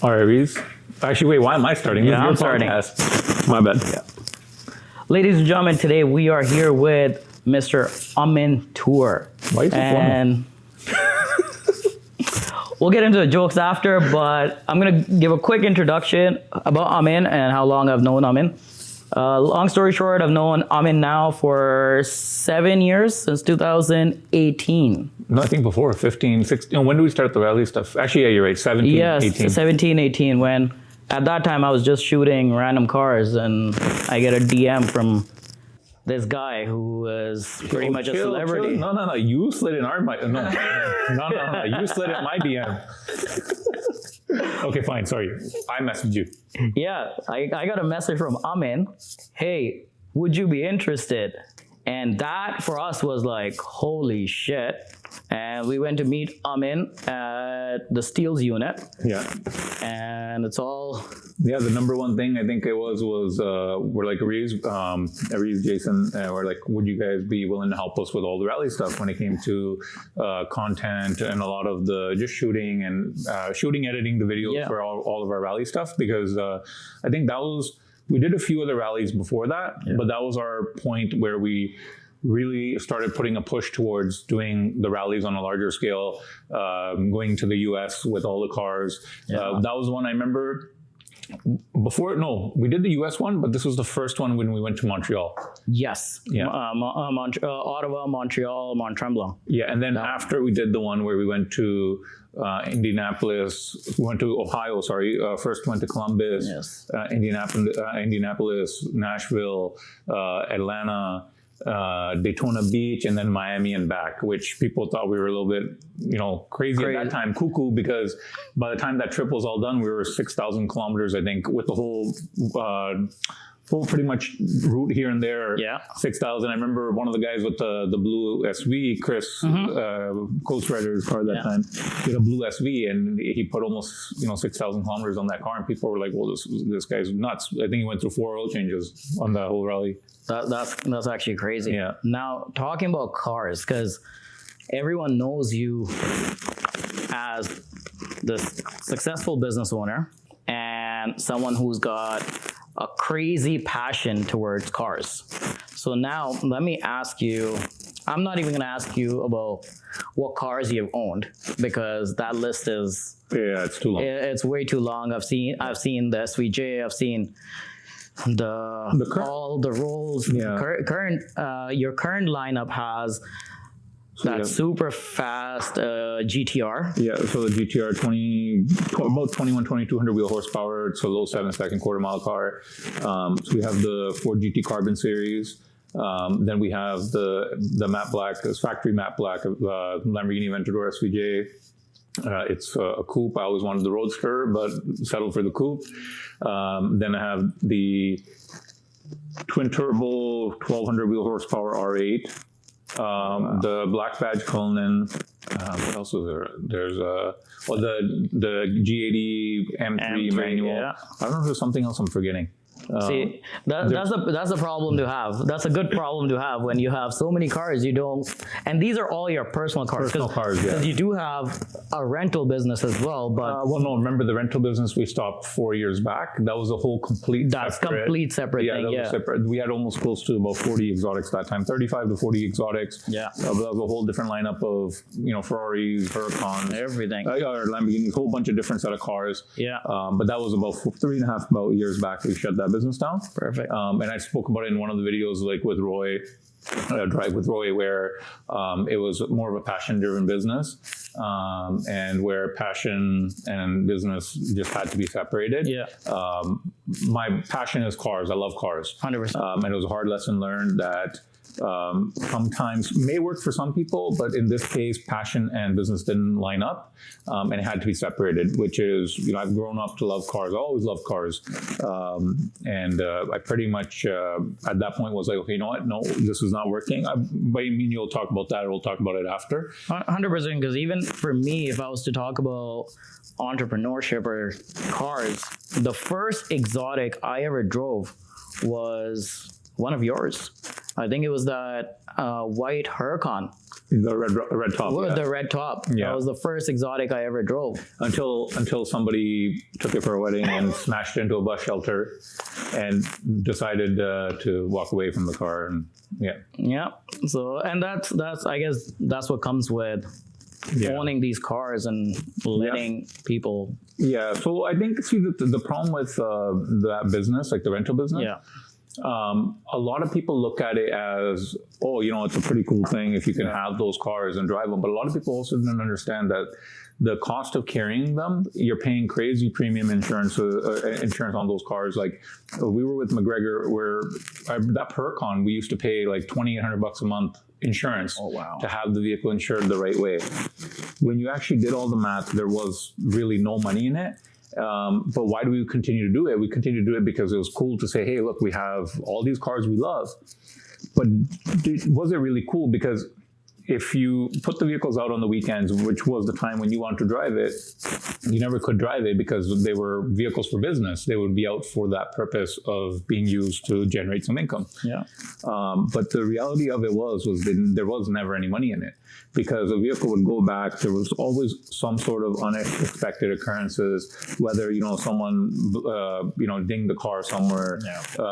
All right, Reese. Actually, wait, why am I starting? Yeah, I'm starting. My bad. Yeah. Ladies and gentlemen, today we are here with Mr. Amantoor. Why is it and we'll get into the jokes after, but I'm going to give a quick introduction about Amin and how long I've known Amin. Long story short, I've known Amin now for 7 years, since 2018. No, I think before, 15, 16. When did we start the rally stuff? Actually, yeah, you're right, 17, Yes, 18. 17, 18, when at that time I was just shooting random cars and I get a DM from this guy who is pretty much a celebrity. Chill. No. You slid in our no. You slid in my DM. Okay, fine. Sorry. I messaged you. Yeah, I got a message from Amin. Hey, would you be interested? And that for us was like, holy shit. And we went to meet Amin at the Steels unit. Yeah. And it's all... Yeah, the number one thing I think it was we're like, Reese, Jason, we're like, would you guys be willing to help us with all the rally stuff when it came to content and a lot of the just shooting and editing the videos for all of our rally stuff? Because I think that was, we did a few other rallies before that, but that was our point where we really started putting a push towards doing the rallies on a larger scale, going to the US with all the cars. That was one I remember. We did the US one, but this was the first one when we went to Montreal. Yes. Yeah. Ottawa, Montreal, Mont-Tremblant. Yeah, and then after we did the one where we went to Indianapolis, we went to Ohio, first went to Columbus, Indianapolis, Nashville, Atlanta, Daytona Beach, and then Miami and back, which people thought we were a little bit, crazy at that time, cuckoo, because by the time that trip was all done, we were 6,000 kilometers, I think, with the whole pretty much route here and there. Yeah. 6,000. I remember one of the guys with the blue SV, Chris, Coast Rider's car that time, he had a blue SV, and he put almost 6,000 kilometers on that car, and people were like, well, this guy's nuts. I think he went through 4 oil changes on that whole rally. That's actually crazy. Yeah. Now, talking about cars, because everyone knows you as this successful business owner and someone who's got a crazy passion towards cars. So now let me ask you, I'm not even going to ask you about what cars you've owned, because that list is... Yeah, it's too long. It's way too long. I've seen the SVJ, I've seen all the roles. Yeah. Your current lineup has that super fast GTR. Yeah, so the GTR about 2200 wheel horsepower. It's a low 7-second quarter-mile car. So we have the Ford GT Carbon series. Then we have the matte black, this factory matte black Lamborghini Aventador SVJ. It's a coupe. I always wanted the Roadster, but settled for the coupe. Then I have the twin turbo 1200 wheel horsepower R8. The black badge Cullinan. What else was there? There's the G80 M3 manual. Yeah. I don't know if there's something else I'm forgetting. See, that's the problem to have. That's a good problem to have when you have so many cars. You don't, and these are all your personal cars. Because you do have a rental business as well. But remember the rental business we stopped 4 years back. That was a whole complete separate thing. Was separate. We had almost close to about 40 exotics that time, 35 to 40 exotics. Yeah, but that was a whole different lineup of Ferraris, Huracans, everything. Or Lamborghinis, a whole bunch of different set of cars. Yeah, but that was about 3.5 years back. We shut that business down. Perfect. And I spoke about it in one of the videos, like with Roy, Drive with Roy, where it was more of a passion-driven business, and where passion and business just had to be separated. Yeah. My passion is cars. I love cars. 100%. And it was a hard lesson learned that sometimes may work for some people, but in this case, passion and business didn't line up, and it had to be separated, which is, I've grown up to love cars. I always loved cars. And I pretty much, at that point was like, okay, you know what? No, this is not working. You'll talk about that, or we'll talk about it after. 100%, because even for me, if I was to talk about entrepreneurship or cars, the first exotic I ever drove was one of yours. I think it was that white Huracan The red top. with Yeah. the red top. Yeah. That was the first exotic I ever drove. Until somebody took it for a wedding and smashed into a bus shelter and decided to walk away from the car. And yeah. Yeah. So, and that's I guess that's what comes with owning these cars and letting people. Yeah. So I think, see, the problem with that business, like the rental business, Yeah. a lot of people look at it as, oh, it's a pretty cool thing if you can have those cars and drive them. But a lot of people also didn't understand that the cost of carrying them, you're paying crazy premium insurance on those cars. Like we were with McGregor, where that Huracan, we used to pay like $2,800 a month insurance to have the vehicle insured the right way. When you actually did all the math, there was really no money in it. But why do we continue to do it? We continue to do it because it was cool to say, hey, look, we have all these cars we love. But was it really cool? Because if you put the vehicles out on the weekends, which was the time when you want to drive it, you never could drive it because they were vehicles for business. They would be out for that purpose of being used to generate some income. Yeah. But the reality of it was there was never any money in it, because a vehicle would go back. There was always some sort of unexpected occurrences, whether, someone, dinged the car somewhere,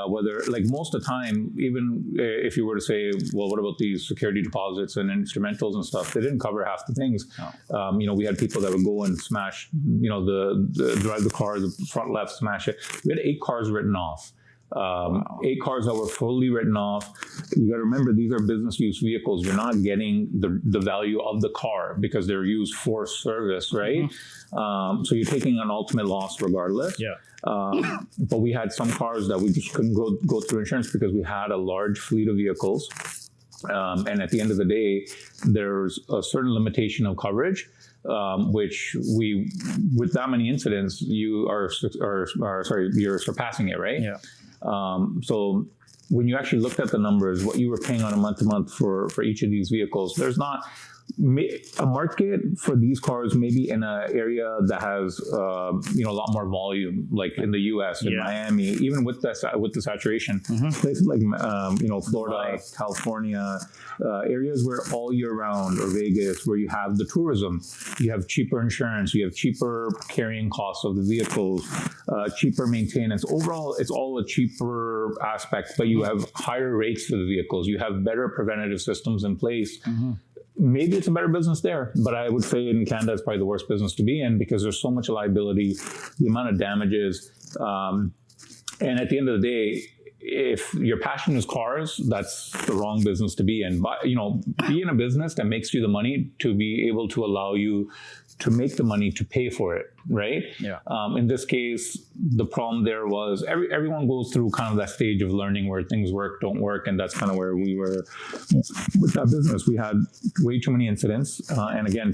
whether, like, most of the time, even if you were to say, well, what about these security deposits and instrumentals and stuff, they didn't cover half the things. We had people that would go and smash, drive the car, the front left, smash it. We had 8 cars written off. 8 cars that were fully written off. You got to remember, these are business use vehicles. You're not getting the value of the car because they're used for service, right? So you're taking an ultimate loss regardless. Yeah. But we had some cars that we just couldn't go through insurance because we had a large fleet of vehicles. And at the end of the day, there's a certain limitation of coverage, which with that many incidents, you're surpassing it, right? Yeah. So when you actually looked at the numbers, what you were paying on a month-to-month for each of these vehicles, there's not a market for these cars, maybe in an area that has a lot more volume, like in the U.S. in Miami, even with the saturation, places like Florida, California, areas where all year round, or Vegas, where you have the tourism, you have cheaper insurance, you have cheaper carrying costs of the vehicles, cheaper maintenance. Overall, it's all a cheaper aspect, but you have higher rates for the vehicles. You have better preventative systems in place. Maybe it's a better business there, but I would say in Canada, it's probably the worst business to be in because there's so much liability, the amount of damages. And at the end of the day, if your passion is cars, that's the wrong business to be in. But, be in a business that makes you the money to be able to allow you to make the money to pay for it, right? Yeah. In this case, the problem there was everyone goes through kind of that stage of learning where things work, don't work, and that's kind of where we were with that business. We had way too many incidents, and again,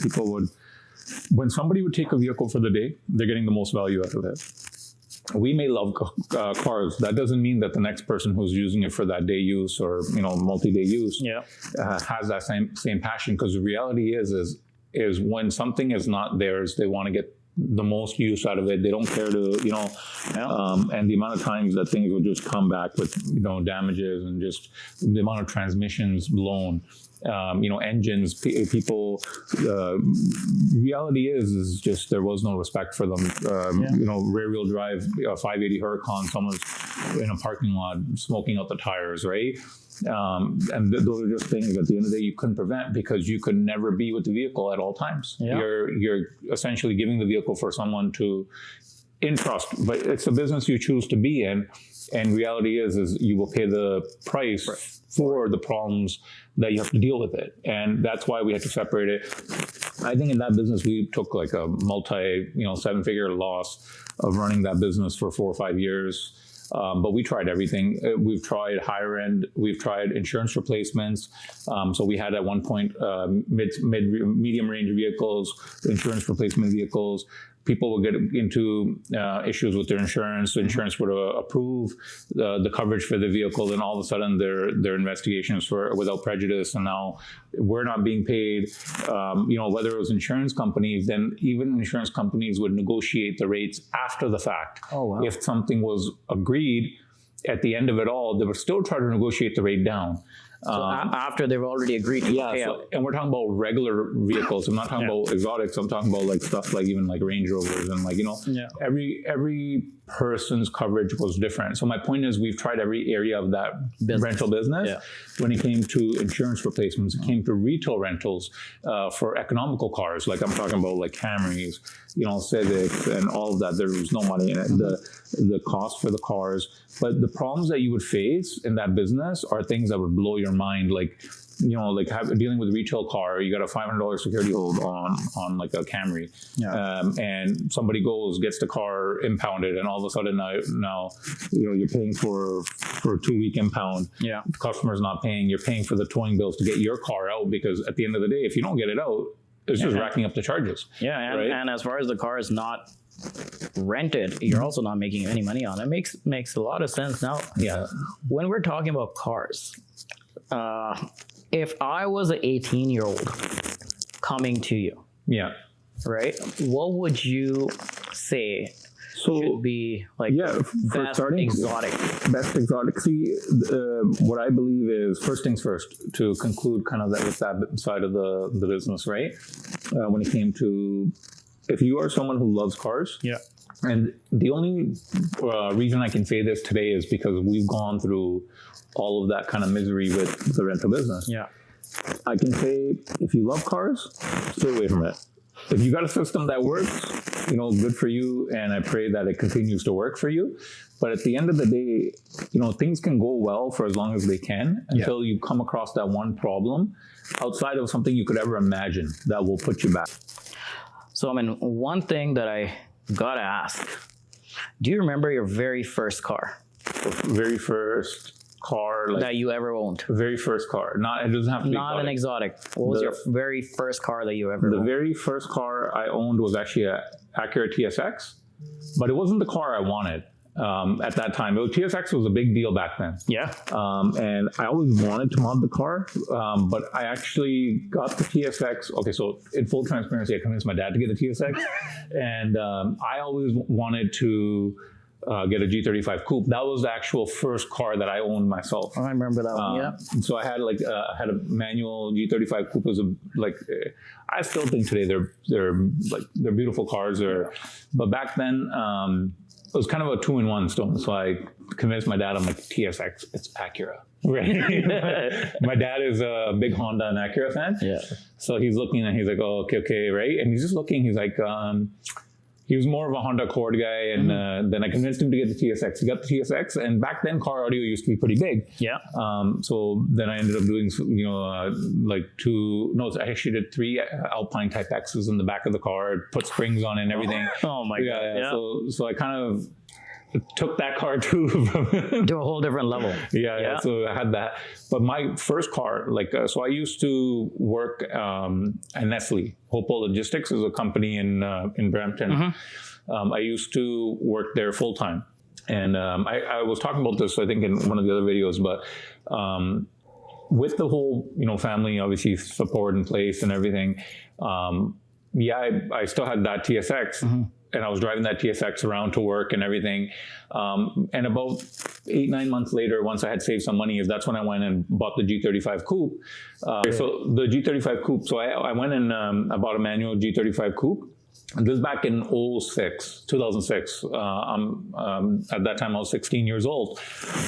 when somebody would take a vehicle for the day, they're getting the most value out of it. We may love cars. That doesn't mean that the next person who's using it for that day use or multi-day use has that same passion. Because the reality is when something is not theirs, they want to get the most use out of it. They don't care to, and the amount of times that things will just come back with, damages and just the amount of transmissions blown, engines, people, reality is just there was no respect for them. Rear wheel drive, 580 Huracan, someone's in a parking lot smoking out the tires, right? And those are just things at the end of the day you couldn't prevent because you could never be with the vehicle at all times. Yeah. You're essentially giving the vehicle for someone to entrust, but it's a business you choose to be in. And reality is you will pay the price for the problems that you have to deal with it. And that's why we had to separate it. I think in that business, we took like a multi, 7-figure loss of running that business for 4 or 5 years. But we tried everything. We've tried higher end. We've tried insurance replacements. So we had at one point medium range vehicles, insurance replacement vehicles. People will get into issues with their insurance. The insurance would approve the coverage for the vehicle, and all of a sudden their investigations were without prejudice, and now we're not being paid. Whether it was insurance companies, then even insurance companies would negotiate the rates after the fact. Oh, wow. If something was agreed, at the end of it all, they were still trying to negotiate the rate down. So after they've already agreed to pay out. And we're talking about regular vehicles. I'm not talking about exotics. I'm talking about like stuff like even like Range Rovers and like, every person's coverage was different. So my point is we've tried every area of that rental business. Yeah. When it came to insurance replacements, it came to retail rentals for economical cars. Like I'm talking about like Camrys, Civics and all of that. There was no money in it. The cost for the cars. But the problems that you would face in that business are things that would blow your mind. Like, dealing with a retail car, you got a $500 security hold on like a Camry. Yeah. And somebody gets the car impounded, and all of a sudden now you're paying for a 2-week impound. Yeah. The customer's not paying. You're paying for the towing bills to get your car out, because at the end of the day, if you don't get it out, it's just racking up the charges. Yeah, and as far as the car is not rented, you're also not making any money on it. Makes a lot of sense now. Yeah. When we're talking about cars, if I was an 18-year-old coming to you, right, what would you say should be like best exotic? Best exotic. See, what I believe is, first things first, to conclude kind of that side of the business, right? When it came to, if you are someone who loves cars, and the only reason I can say this today is because we've gone through all of that kind of misery with the rental business. Yeah, I can say, if you love cars, stay away from it. If you got a system that works, good for you, and I pray that it continues to work for you. But at the end of the day, things can go well for as long as they can, until you come across that one problem outside of something you could ever imagine that will put you back. So, one thing that I gotta ask, do you remember your very first car? Very first car that you ever owned? Very first car. It doesn't have to be not an exotic. What was your very first car that you ever owned? The very first car I owned was actually an Acura TSX, but it wasn't the car I wanted at that time. TSX was a big deal back then. Yeah. And I always wanted to mod the car, but I actually got the TSX. Okay, so in full transparency, I convinced my dad to get the TSX, and I always wanted to get a G35 coupe. That was the actual first car that I owned myself. I remember that one. Yeah. So I had a manual G35 coupe. Was I still think today they're beautiful cars. But back then it was kind of a 2-in-1 stone. So I convinced my dad. I'm like, TSX, it's Acura. Right. My dad is a big Honda and Acura fan. Yeah. So he's looking and he's like, oh, okay, right. And he's just looking. He's like, he was more of a Honda Accord guy, and then I convinced him to get the TSX. He got the TSX, and back then car audio used to be pretty big. Yeah. So then I ended up doing, I actually did 3 Alpine Type X's in the back of the car, put springs on it and everything. Oh my God. Yeah. So I kind of took that car to a whole different level. Yeah. So I had that. But my first car, so I used to work at Nestle. Hopewell Logistics is a company in Brampton. I used to work there full time. And I was talking about this, I think, in one of the other videos, but with the whole, family, obviously, support in place and everything, I still had that TSX. And I was driving that TSX around to work and everything. And about 8-9 months later, once I had saved some money, that's when I went and bought the G35 coupe. So the G35 coupe, so I went and I bought a manual G35 coupe. And this is back in 2006. At that time, I was 16 years old.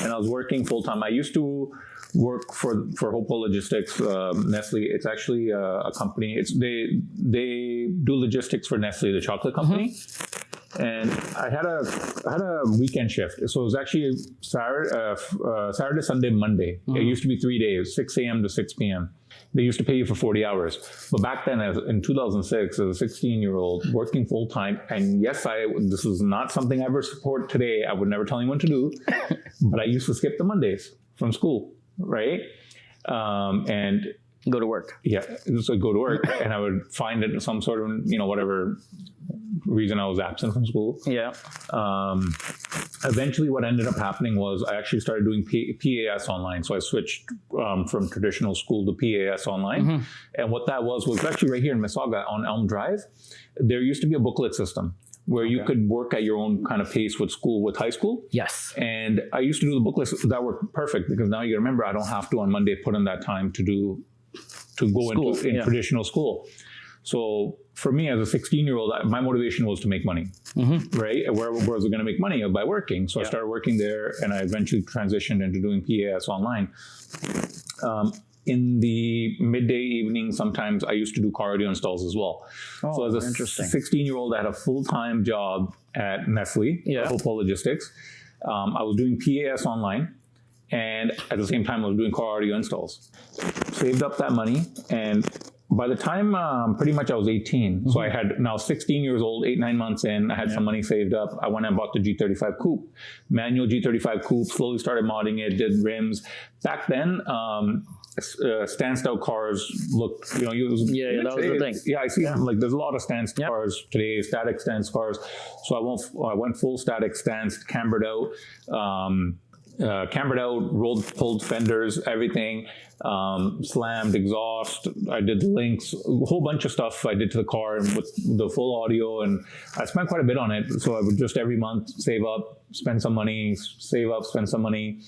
And I was working full time. I used to work for Hopewell Logistics, Nestle. It's actually a company. They do logistics for Nestle, the chocolate company. And I had a weekend shift. So it was actually Saturday, Sunday, Monday. It used to be 3 days, 6 a.m. to 6 p.m. They used to pay you for 40 hours. But back then, in 2006, as a 16-year-old, working full-time, and yes, this is not something I ever support today. I would never tell anyone to do, but I used to skip the Mondays from school, right? And go to work. Yeah, so go to work, and I would find it some sort of, whatever reason I was absent from school. Yeah. Eventually, what ended up happening was I actually started doing PAS online. So I switched from traditional school to PAS online. And what that was actually right here in Mississauga on Elm Drive. There used to be a booklet system where you could work at your own kind of pace with high school. Yes. And I used to do the book lists that were perfect because now you remember I don't have to on Monday put in that time to go into traditional school. So for me as a 16-year-old, my motivation was to make money, right? Where was I going to make money? By working. So I started working there, and I eventually transitioned into doing PAS online. In the midday evening, sometimes I used to do car audio installs as well. Oh, so as a 16-year-old, I had a full-time job at Nestle, Hopewell Logistics. I was doing PAS online, and at the same time, I was doing car audio installs. Saved up that money, and by the time pretty much I was 18, so I had now 16 years old, 8-9 months in, I had some money saved up. I went and bought the G35 Coupe, manual G35 Coupe, slowly started modding it, did rims. Back then, stand-style cars looked, that was the thing. Yeah, I see like there's a lot of stance cars today, static stance cars. So I went full static stance, cambered out, pulled fenders, everything, slammed exhaust. I did links, a whole bunch of stuff I did to the car and with the full audio, and I spent quite a bit on it. So I would just every month save up, spend some money, save up, spend some money.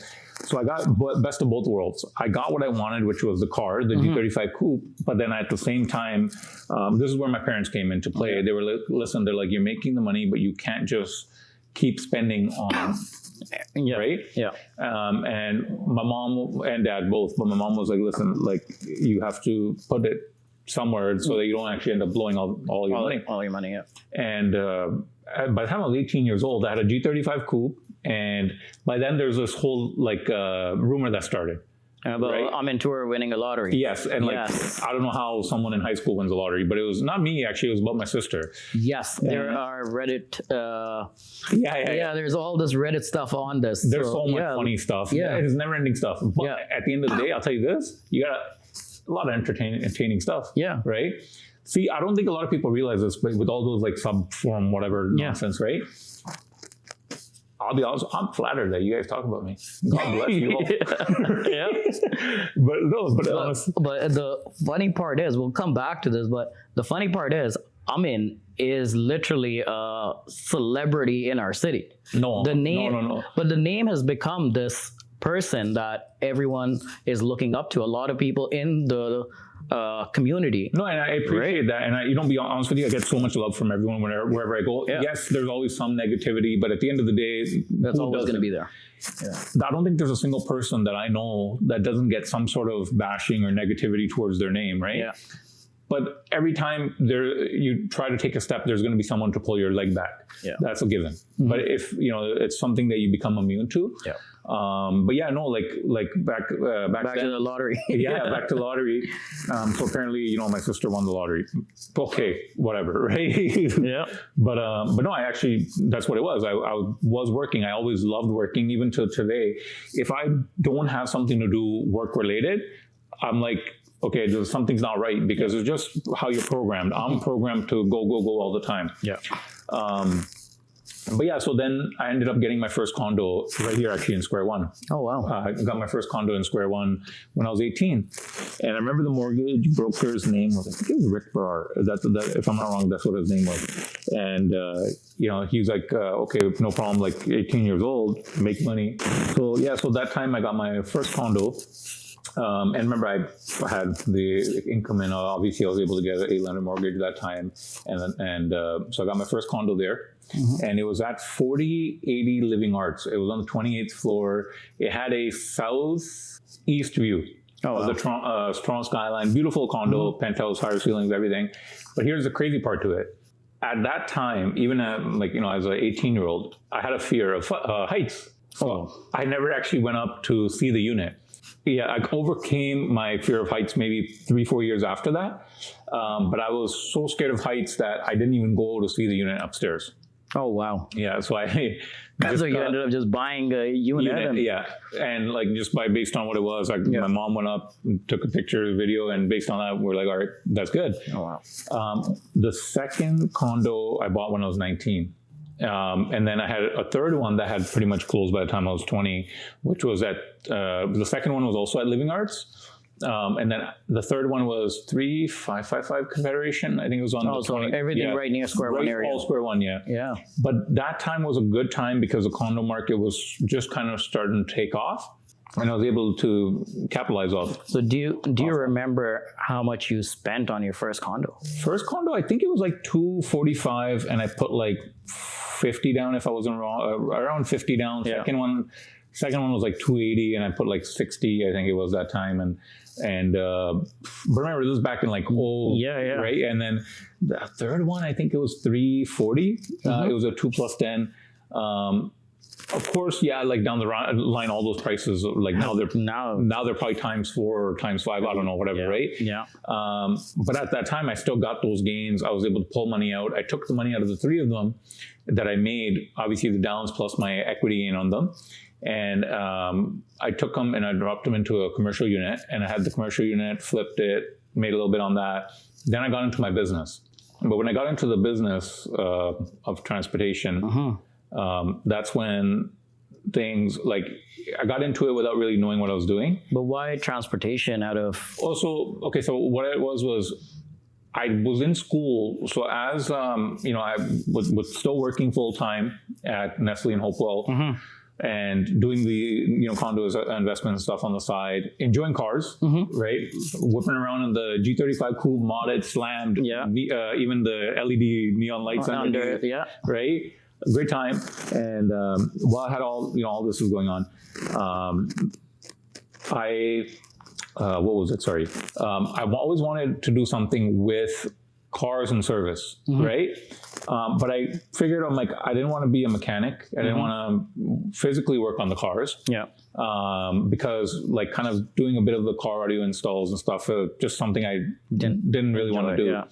So I got best of both worlds. I got what I wanted, which was the car, the G35 Coupe, but then at the same time, this is where my parents came into play. They were listen, they're like, you're making the money, but you can't just keep spending on right? Yeah. And my mom and dad both, but my mom was like, listen, like you have to put it somewhere so that you don't actually end up blowing all your money. All your money, yeah. And by the time I was 18 years old, I had a G35 Coupe, and by then there's this whole like rumor that started. About Amantoor winning a lottery. Yes, and like I don't know how someone in high school wins a lottery, but it was not me actually. It was about my sister. Yes, there are Reddit. There's all this Reddit stuff on this. There's so much funny stuff. Yeah, it's never-ending stuff. But at the end of the day, I'll tell you this: you got a lot of entertaining stuff. Yeah, right. See, I don't think a lot of people realize this, but with all those like sub-forum whatever nonsense, right? I'll be honest, I'm flattered that you guys talk about me. God bless you all. But the funny part is, we'll come back to this, but the funny part is, Amin is literally a celebrity in our city. No. But the name has become this person that everyone is looking up to. A lot of people in the community. No, and I appreciate that. And you don't be honest with you, I get so much love from everyone wherever I go. Yeah. Yes, there's always some negativity, but at the end of the day, that's always going to be there. Yeah. I don't think there's a single person that I know that doesn't get some sort of bashing or negativity towards their name, right? Yeah. But every time you try to take a step, there's going to be someone to pull your leg back. Yeah. That's a given. Mm-hmm. But if it's something that you become immune to. Yeah. But yeah, no, like back to the lottery. Back to lottery. So apparently, my sister won the lottery. Okay, whatever, right? Yeah. But no, I actually, that's what it was. I was working. I always loved working, even till today. If I don't have something to do work related, I'm like, okay, something's not right, because it's just how you're programmed. I'm programmed to go all the time. Yeah. But yeah, so then I ended up getting my first condo right here, actually, in Square One. Oh, wow. I got my first condo in Square One when I was 18. And I remember the mortgage broker's name was, I think it was Rick Barr. If I'm not wrong, that's what his name was. And, he was like, okay, no problem, like 18 years old, make money. So that time I got my first condo. And remember, I had the income, and obviously I was able to get an 8-lender mortgage that time. And so I got my first condo there. Mm-hmm. And it was at 4080 Living Arts. It was on the 28th floor. It had a southeast view of the Toronto skyline. Beautiful condo, penthouse, higher ceilings, everything. But here's the crazy part to it. At that time, even as an 18-year-old, I had a fear of heights. So I never actually went up to see the unit. Yeah, I overcame my fear of heights maybe 3-4 years after that. But I was so scared of heights that I didn't even go to see the unit upstairs. Oh, wow. Yeah, so you ended up just buying a unit. And just based on what it was, my mom went up and took a picture, video, and based on that, we're like, all right, that's good. Oh, wow. The second condo I bought when I was 19. And then I had a third one that had pretty much closed by the time I was 20, which was the second one was also at Living Arts. And then the third one was 3555 Confederation. I think it was on the so 20. everything right near Square One area. All Square One, yeah. Yeah. But that time was a good time because the condo market was just kind of starting to take off. And I was able to capitalize off. So do you remember how much you spent on your first condo? First condo, I think it was like 245, and I put like 50 down if I wasn't wrong, around 50 down. Yeah. Second one was like 280, and I put like 60. I think it was that time, but remember this was back in like right. And then the third one, I think it was 340. It was a 2+10. Of course, yeah, like down the line, all those prices, like now they're probably times 4 or times 5, I don't know, whatever, right? Yeah. But at that time, I still got those gains. I was able to pull money out. I took the money out of the 3 of them that I made, obviously the downs plus my equity in on them. And I took them and I dropped them into a commercial unit, and I had the commercial unit, flipped it, made a little bit on that. Then I got into my business. But when I got into the business of transportation, that's when things like I got into it without really knowing what I was doing. But why transportation out of? Also, okay, so what it was I was in school. So as I was still working full time at Nestle and Hopewell, and doing the condos investment and stuff on the side, enjoying cars, right? Whipping around in the G35 coupe, modded, slammed, even the LED neon lights under, right? Great time. And while I had all this was going on, what was it? Sorry. I've always wanted to do something with cars and service, right? But I figured I didn't want to be a mechanic. I didn't want to physically work on the cars. Yeah. Because like kind of doing a bit of the car audio installs and stuff, just something I didn't really want to do. Yeah.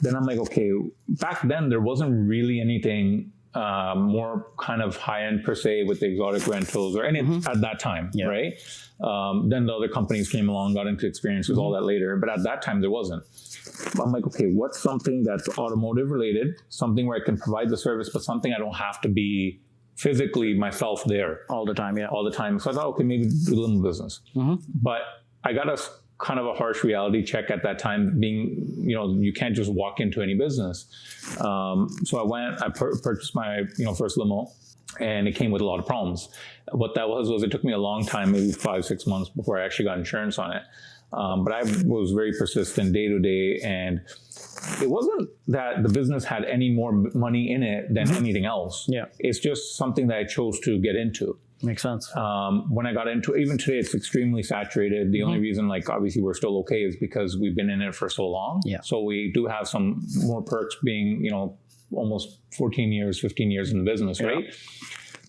Then I'm like, okay, back then there wasn't really anything more kind of high-end per se with the exotic rentals or any at that time, right? Then the other companies came along, got into experiences, all that later. But at that time, there wasn't. I'm like, okay, what's something that's automotive related, something where I can provide the service, but something I don't have to be physically myself there. All the time, yeah. All the time. So I thought, okay, maybe do a little business. But I got kind of a harsh reality check at that time, being, you can't just walk into any business. So I purchased my, first limo, and it came with a lot of problems. What that was it took me a long time, maybe 5-6 months before I actually got insurance on it. But I was very persistent day to day, and it wasn't that the business had any more money in it than anything else. Yeah. It's just something that I chose to get into. Makes sense. When I got into it, even today, it's extremely saturated. The only reason, obviously we're still okay is because we've been in it for so long. Yeah. So we do have some more perks being, almost 14 years, 15 years in the business, right?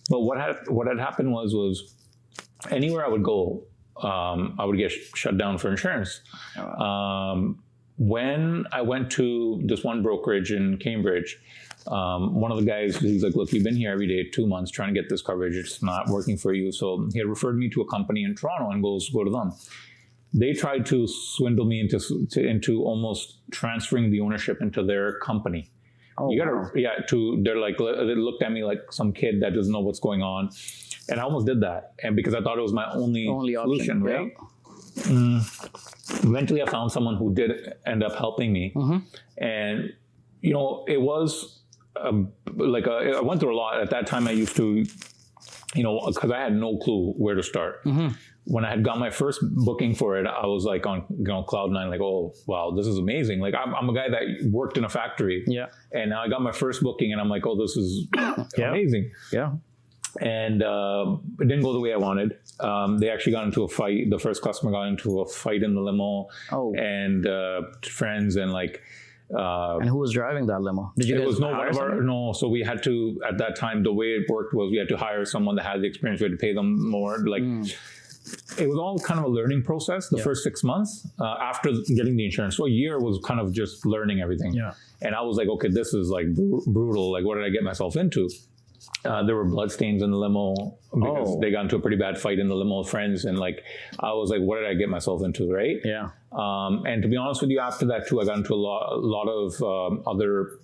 But what had happened was anywhere I would go, I would get shut down for insurance. When I went to this one brokerage in Cambridge, one of the guys, he's like, look, you've been here every day 2 months trying to get this coverage. It's not working for you. So he had referred me to a company in Toronto and goes, go to them. They tried to swindle me into almost transferring the ownership into their company. Oh, you gotta, they looked at me like some kid that doesn't know what's going on. And I almost did that. And because I thought it was my only solution, right? Yeah. Eventually I found someone who did end up helping me. And, it was I went through a lot. At that time I used to, because I had no clue where to start. When I had got my first booking for it, I was like on cloud nine, like, oh, wow, this is amazing. Like I'm a guy that worked in a factory. Yeah. And now I got my first booking and I'm like, oh, this is amazing. Yeah. And it didn't go the way I wanted. They actually got into a fight. The first customer got into a fight in the limo. Oh. And friends and and who was driving that limo? Did you guys hire someone? No. So we had to, at that time, the way it worked was we had to hire someone that had the experience. We had to pay them more. It was all kind of a learning process the first 6 months after getting the insurance. So a year was kind of just learning everything. Yeah. And I was like, okay, this is brutal. Like, what did I get myself into? There were bloodstains in the limo because they got into a pretty bad fight in the limo with friends. And I was like, what did I get myself into, right? Yeah. And to be honest with you, after that too, I got into a lot of other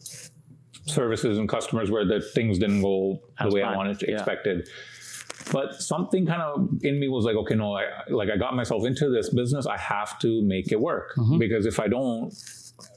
services and customers where the things didn't go the way I wanted to expected. But something kind of in me was like, okay, no, I got myself into this business. I have to make it work, because if I don't,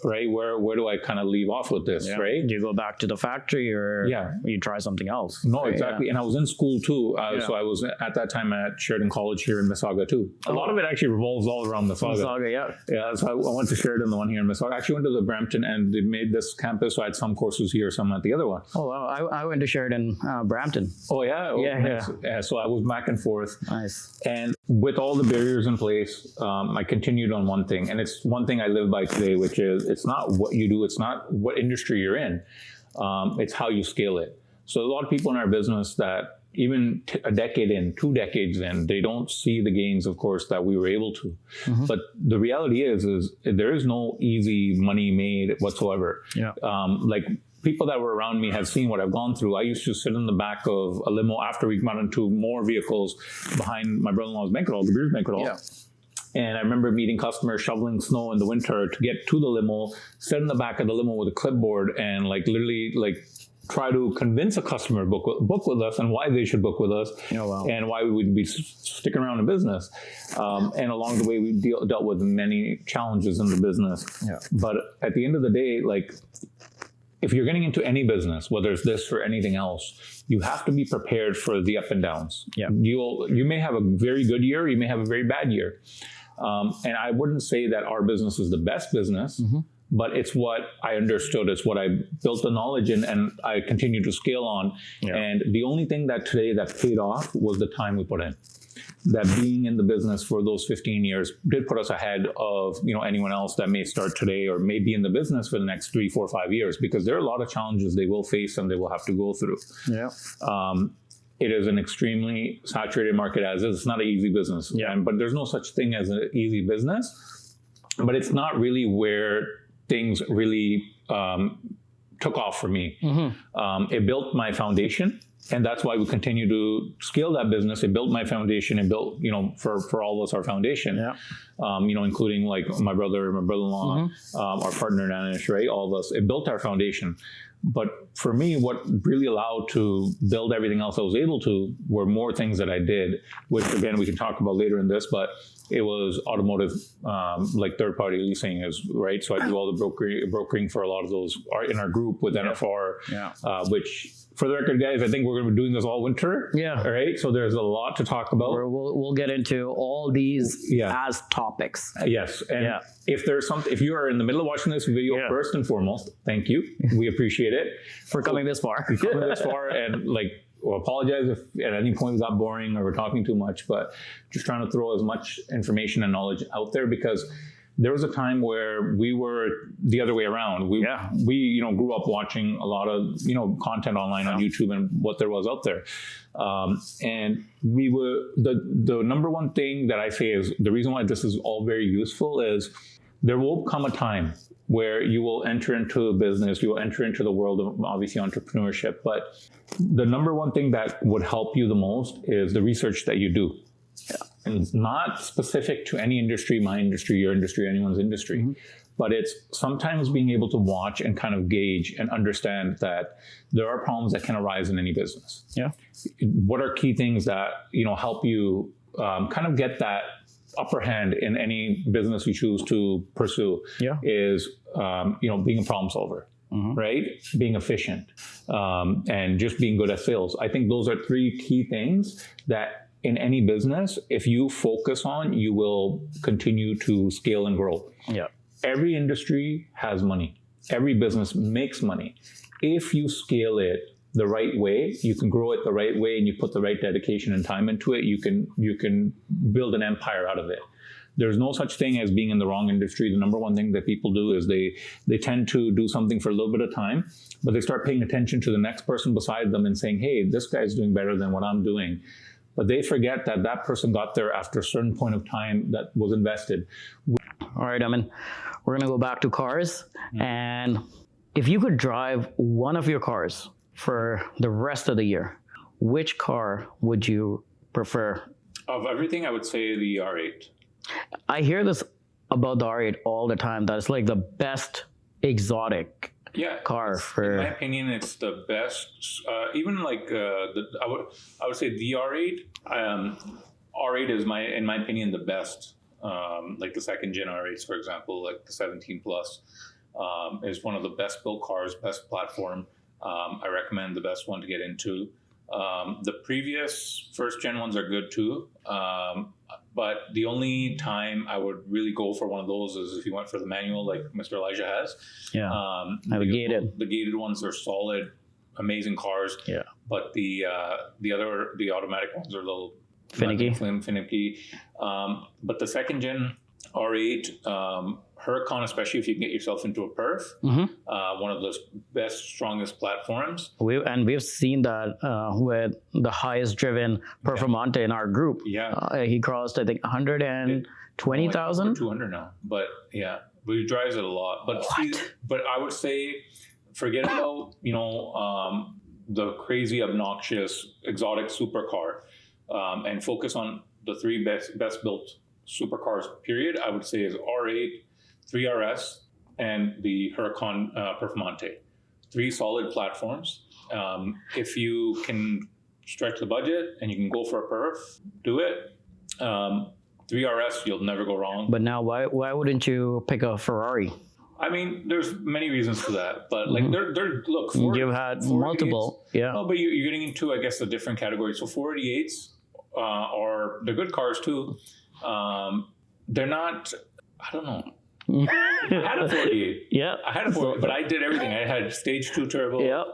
right, where do I kind of leave off with this, right? Do you go back to the factory, or you try something else? No, exactly. And I was in school too. So I was at that time at Sheridan College here in Mississauga too. A lot of it actually revolves all around Mississauga. Yeah. So I went to Sheridan, the one here in Mississauga. I actually went to the Brampton, and they made this campus. So I had some courses here, some at the other one. Oh, wow. I went to Sheridan, Brampton. Oh, yeah? Oh, nice. Yeah. So I was back and forth. Nice. And with all the barriers in place, I continued on one thing. And it's one thing I live by today, which is it's not what you do. It's not what industry you're in. It's how you scale it. So a lot of people in our business that even a decade in, 2 decades in, they don't see the gains, of course, that we were able to. But the reality is there is no easy money made whatsoever. Like people that were around me have seen what I've gone through. I used to sit in the back of a limo after we got into more vehicles behind my brother-in-law's banquet hall, the Beers banquet hall. And I remember meeting customers shoveling snow in the winter to get to the limo, sit in the back of the limo with a clipboard and literally try to convince a customer to book with us and why they should book with us and why we would be sticking around in business. And along the way, we dealt with many challenges in the business. But at the end of the day, if you're getting into any business, whether it's this or anything else, you have to be prepared for the up and downs. You may have a very good year, you may have a very bad year. And I wouldn't say that our business is the best business, but it's what I understood. It's what I built the knowledge in, and I continue to scale on. And the only thing that today that paid off was the time we put in. That being in the business for those 15 years did put us ahead of anyone else that may start today or may be in the business for the next 3, 4, 5 years, because there are a lot of challenges they will face and they will have to go through. It is an extremely saturated market as is. It's not an easy business. But there's no such thing as an easy business. But it's not really where things really took off for me. It built my foundation. And that's why we continue to scale that business. It built my foundation. It built, for all of us, our foundation. Including my brother, my brother-in-law, our partner Nanish, right? All of us. It built our foundation. But for me, what really allowed to build everything else I was able to were more things that I did, which again we can talk about later in this. But it was automotive, third-party leasing, right. So I do all the brokering for a lot of those in our group with NFR, which. For the record, guys, I think we're going to be doing this all winter. All right. So there's a lot to talk about. We'll get into all these as topics. Yes. And if you are in the middle of watching this video, first and foremost, thank you. We appreciate it. For coming this far. And apologize if at any point we got boring or we're talking too much, but just trying to throw as much information and knowledge out there, because there was a time where we were the other way around. We grew up watching a lot of content online on YouTube and what there was out there, and we were the number one thing that I say is the reason why this is all very useful is there will come a time where you will enter into a business, you will enter into the world of obviously entrepreneurship, but the number one thing that would help you the most is the research that you do. And it's not specific to any industry, my industry, your industry, anyone's industry. But it's sometimes being able to watch and kind of gauge and understand that there are problems that can arise in any business. What are key things that, help you kind of get that upper hand in any business you choose to pursue is, being a problem solver. Right? Being efficient and just being good at sales. I think those are 3 key things that in any business, if you focus on, you will continue to scale and grow. Every industry has money. Every business makes money. If you scale it the right way, you can grow it the right way, and you put the right dedication and time into it, you can build an empire out of it. There's no such thing as being in the wrong industry. The number one thing that people do is they tend to do something for a little bit of time, but they start paying attention to the next person beside them and saying, hey, this guy's doing better than what I'm doing. But they forget that that person got there after a certain point of time that was invested. All right, Aman, we're going to go back to cars. And if you could drive one of your cars for the rest of the year, which car would you prefer? Of everything, I would say the R8. I hear this about the R8 all the time, that it's like the best exotic car in my opinion, it's the best. Even like I would say the R8. R8 is in my opinion, the best. Like the second gen R8s, for example, like the 17 Plus, is one of the best built cars, best platform. I recommend the best one to get into. The previous first gen ones are good too. But the only time I would really go for one of those is if you went for the manual, like Mr. Elijah has. Yeah. The gated ones are solid, amazing cars. Yeah. But the automatic ones are a little finicky. But the second gen R8, Huracan, especially if you can get yourself into a perf, one of the best, strongest platforms. We've seen that with the highest driven Performante in our group. Yeah. He crossed, I think, 120,000. Like 200 now. But yeah, but he drives it a lot. But but I would say, forget about, the crazy, obnoxious, exotic supercar, and focus on the three best built supercars, period. I would say is R8, 3RS, and the Huracan Performante. Three solid platforms. If you can stretch the budget and you can go for a perf, do it. 3RS, you'll never go wrong. But now, why wouldn't you pick a Ferrari? I mean, there's many reasons for that, but like look, you've had multiple, yeah. No, but you're getting into, I guess, a different category. So 488s they're good cars too. They're not. I don't know. I had a 48. Yeah. I had a 48, but I did everything. I had stage 2 turbo. Yep.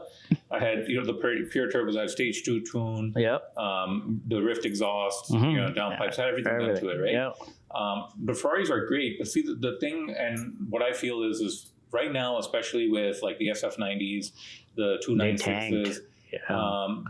I had, the pure turbos. I had stage 2 tune. Yep. The Rift exhaust, downpipes, had everything done to it, right? Yep. But Ferraris are great. But see, the thing, and what I feel is right now, especially with like the SF90s, the 296s,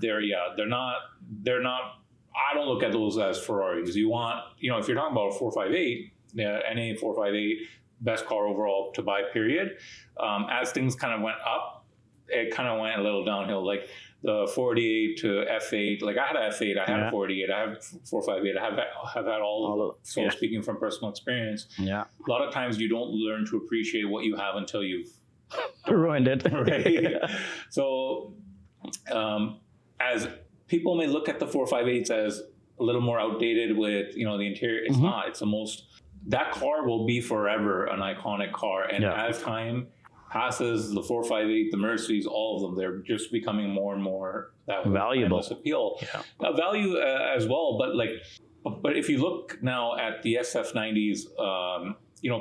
they're not. I don't look at those as Ferraris. You want, if you're talking about a 458, NA 458, best car overall to buy, period. As things kind of went up, it kind of went a little downhill. Like the 48 to F8, like I had an F8, I had a 48, I have 458, I have had all of them. So speaking from personal experience, a lot of times you don't learn to appreciate what you have until you've ruined it. Right? So as people may look at the 458s as a little more outdated with, the interior. It's not. It's the most. That car will be forever an iconic car. And as time passes, the 458, the Mercedes, all of them, they're just becoming more and more that valuable appeal. Yeah. Value as well. But if you look now at the SF90s,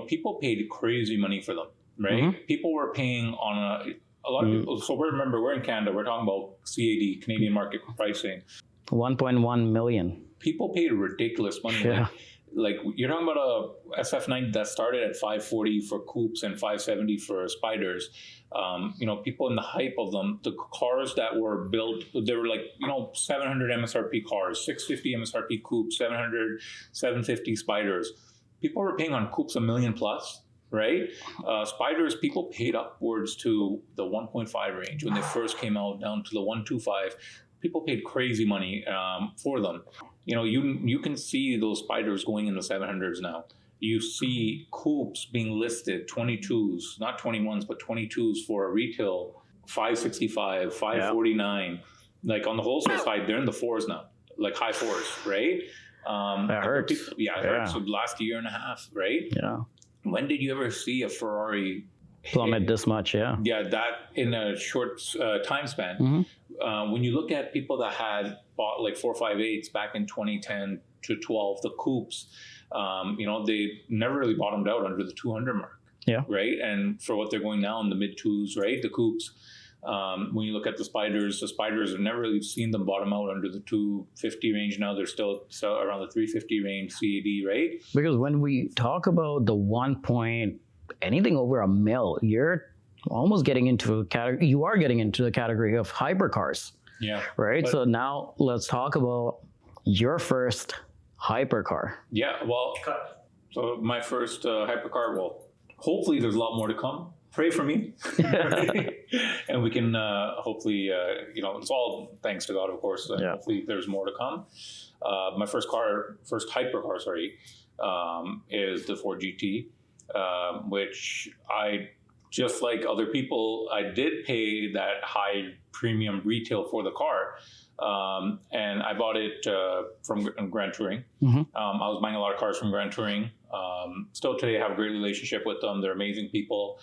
people paid crazy money for them, right? People were paying on a lot of people. So remember, we're in Canada. We're talking about CAD, Canadian market pricing. 1.1 million. People paid ridiculous money. Yeah. Like you're talking about a SF90 that started at 540 for coupes and 570 for spiders. People in the hype of them, the cars that were built, they were like, 700 MSRP cars, 650 MSRP coupes, 700, 750 spiders. People were paying on coupes $1 million plus. Right? Spiders, people paid upwards to the 1.5 range when they first came out, down to the 1.25. People paid crazy money for them. You can see those spiders going in the 700s now. You see coupes being listed, 22s, not 21s, but 22s for a retail 565, 549. Like on the wholesale side, they're in the 4s now, like high 4s, right? That hurts. It hurts. So the last year and a half, right? Yeah. When did you ever see a Ferrari plummet this much? Yeah, that in a short time span. When you look at people that had bought like 458s back in 2010 to 12, the coupes, they never really bottomed out under the 200 mark. Yeah. Right. And for what they're going now in the mid 2s, right? The coupes. When you look at the spiders have never really seen them bottom out under the 250 range. Now they're still around the 350 range CAD, right? Because when we talk about the anything over $1 million, you're almost getting into you are getting into the category of hypercars. Yeah. Right. So now let's talk about your first hypercar. Yeah. Well, so my first hypercar. Well, hopefully there's a lot more to come. Pray for me, and we can hopefully, it's all thanks to God, of course. Hopefully, there's more to come. My first hypercar, is the Ford GT, which I just like other people, I did pay that high premium retail for the car. And I bought it from Grand Touring. I was buying a lot of cars from Grand Touring. Still today, I have a great relationship with them. They're amazing people.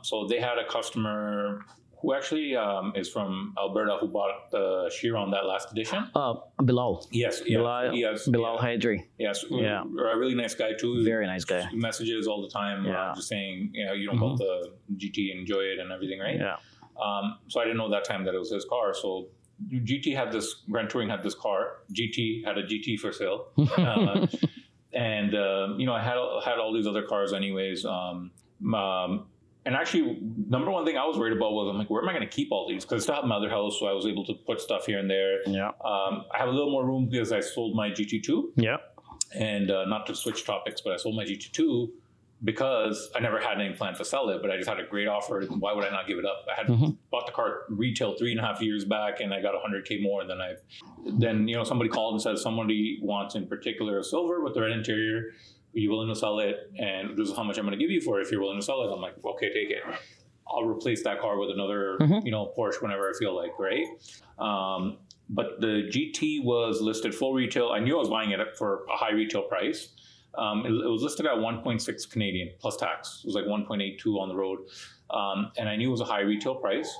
So they had a customer who actually is from Alberta who bought the Chiron, that last edition. Bilal. Yes. Bilal Hydri. Yes. Yeah. A really nice guy too. Very nice guy. Messages all the time. Just saying, you don't bought the GT, enjoy it and everything, right? Yeah. So I didn't know that time that it was his car. So Grand Touring had this car. GT had a GT for sale. And I had all these other cars anyways. And actually, number one thing I was worried about was, I'm like, where am I going to keep all these? Because I still have my other house, so I was able to put stuff here and there. Yeah. I have a little more room because I sold my GT2. Yeah. And not to switch topics, but I sold my GT2 because I never had any plan to sell it, but I just had a great offer. Why would I not give it up? I had bought the car retail 3.5 years back, and I got $100K more. And then somebody called and said somebody wants in particular a silver with the red interior. Are you willing to sell it? And this is how much I'm going to give you for it if you're willing to sell it. I'm like, okay, take it. I'll replace that car with another, Porsche whenever I feel like, right? But the GT was listed full retail. I knew I was buying it for a high retail price. It was listed at 1.6 Canadian plus tax. It was like 1.82 on the road. And I knew it was a high retail price.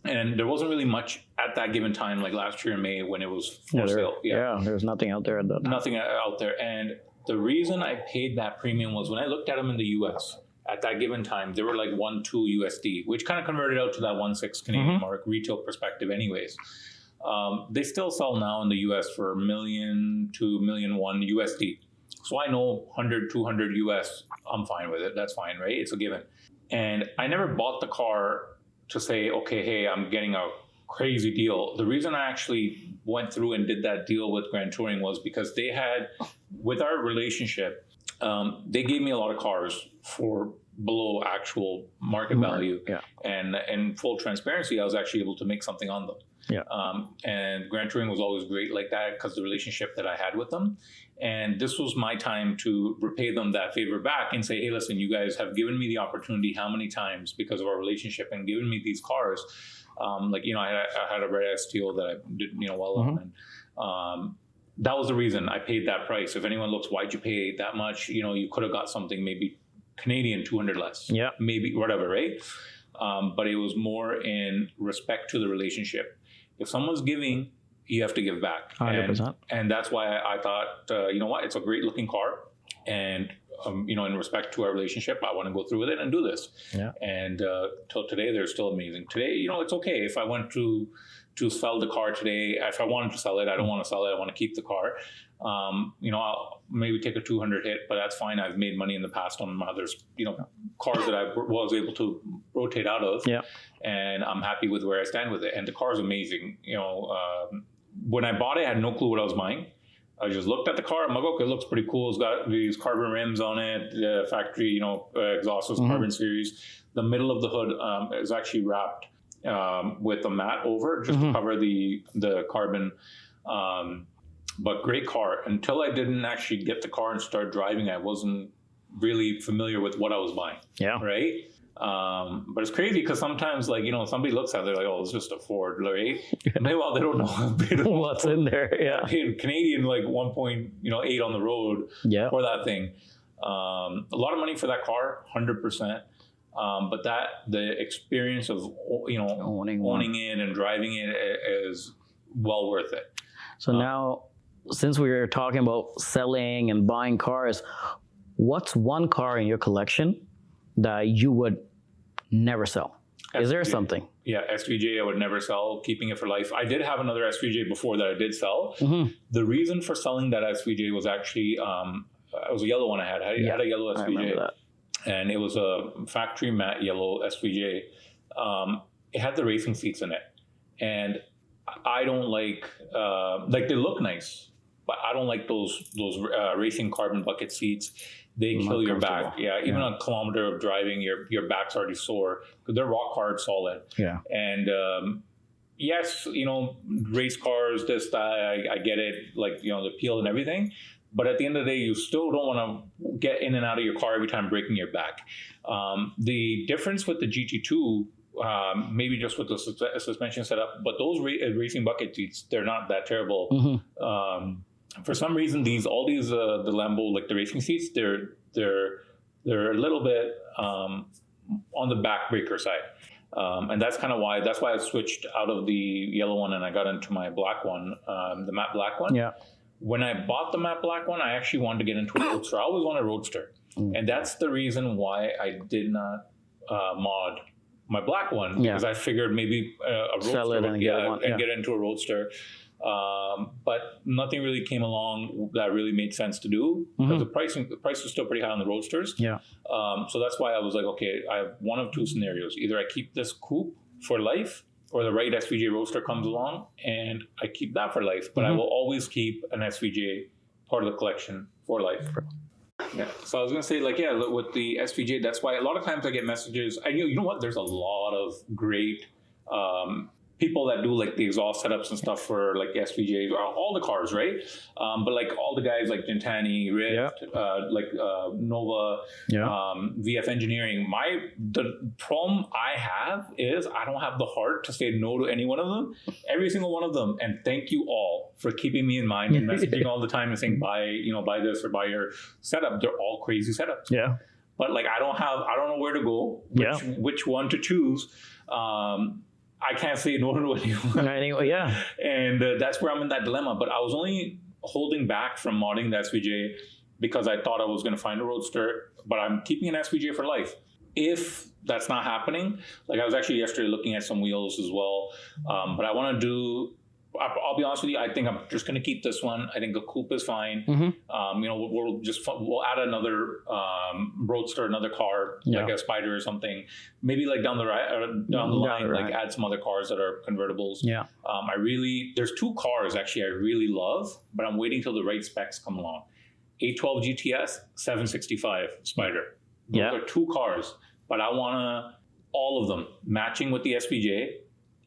And there wasn't really much at that given time, like last year in May when it was for sale. Yeah, there was nothing out there at that time. Nothing out there. And the reason I paid that premium was when I looked at them in the US at that given time, they were like 1.2 USD, which kind of converted out to that 1.6 Canadian mark, retail perspective anyways. They still sell now in the US for $1 million to $1.1 million USD. So I know 100, 200 US, I'm fine with it. That's fine, right? It's a given. And I never bought the car to say, okay, hey, I'm getting a crazy deal. The reason I actually went through and did that deal with Grand Touring was because they had, with our relationship, they gave me a lot of cars for below actual market value. Yeah. And in full transparency, I was actually able to make something on them. Yeah. And Grand Touring was always great like that because the relationship that I had with them. And this was my time to repay them that favor back and say, hey, listen, you guys have given me the opportunity how many times because of our relationship and given me these cars. I had a red Steel that I did, well on. And that was the reason I paid that price. If anyone looks, why'd you pay that much? You could have got something maybe Canadian 200 less. Yeah. Maybe whatever, right? But it was more in respect to the relationship. If someone's giving, you have to give back. 100%. And that's why I thought, it's a great looking car. And, in respect to our relationship, I want to go through with it and do this. Yeah. And till today, they're still amazing. Today, it's okay. If I went to sell the car today, if I wanted to sell it, I don't want to sell it. I want to keep the car. I'll maybe take a 200 hit, but that's fine. I've made money in the past on my others, cars that I was able to rotate out of. Yeah. And I'm happy with where I stand with it. And the car is amazing. When I bought it, I had no clue what I was buying. I just looked at the car. I'm like, okay, it looks pretty cool. It's got these carbon rims on it. The factory, exhaust was carbon series. The middle of the hood is actually wrapped with a mat over just to cover the carbon. But great car. Until I didn't actually get the car and start driving, I wasn't really familiar with what I was buying. Yeah. Right? But it's crazy because sometimes, somebody looks at it, they're like, oh, it's just a Ford, right? Meanwhile, they don't know what's in there. Yeah. Canadian, 1.8 on the road for that thing. A lot of money for that car, 100%. But the experience of, owning it and driving it is well worth it. So now, since we were talking about selling and buying cars, what's one car in your collection that you would never sell? SVJ. Is there something? Yeah, SVJ I would never sell, keeping it for life. I did have another SVJ before that I did sell. The reason for selling that SVJ was actually, it was a yellow one I had. I had a yellow SVJ. I remember that. And it was a factory matte yellow SVJ. It had the racing seats in it. And I don't like they look nice, but I don't like those racing carbon bucket seats. They kill your back. Yeah, even a kilometer of driving, your back's already sore because they're rock hard, solid. Yeah. And yes, race cars, this, that, I get it, the appeal and everything. but at the end of the day, you still don't want to get in and out of your car every time breaking your back. The difference with the GT2, maybe just with the suspension setup, but those racing bucket seats, they're not that terrible. For some reason, the Lambo, like the racing seats, they're a little bit on the backbreaker side. And that's why I switched out of the yellow one and I got into my black one, the matte black one. Yeah. When I bought the matte black one, I actually wanted to get into a roadster. I always wanted a roadster. And that's the reason why I did not mod my black one, because I figured maybe a roadster Sell it and get into a roadster. But nothing really came along that really made sense to do, because the price was still pretty high on the roadsters. Yeah. So that's why I was like, okay, I have one of two scenarios. Either I keep this coupe for life, or the right SVJ roadster comes along and I keep that for life. But I will always keep an SVJ part of the collection for life. Yeah. So I was going to say, with the SVJ, that's why a lot of times I get messages. You know what? There's a lot of great people that do like the exhaust setups and stuff for like SVJs, or all the cars, right? But like all the guys like Gentani, Rift, Nova, VF Engineering. The problem I have is I don't have the heart to say no to any one of them, every single one of them. And thank you all for keeping me in mind and messaging all the time and saying buy this or buy your setup. They're all crazy setups. Yeah. But like I don't know where to go, which one to choose. I can't say no to anyone. Anyway, yeah. And that's where I'm in that dilemma. But I was only holding back from modding the SVJ because I thought I was going to find a roadster, but I'm keeping an SVJ for life. If that's not happening, like I was actually yesterday looking at some wheels as well, but I want to do, I'll be honest with you, I think I'm just going to keep this one. I think a coupe is fine. We'll add another roadster, another car, like a Spider or something. Maybe like down the line, add some other cars that are convertibles. Yeah. There's two cars actually I really love, but I'm waiting till the right specs come along. 812 GTS, 765 Spider. Those are two cars, but I want all of them matching with the SVJ.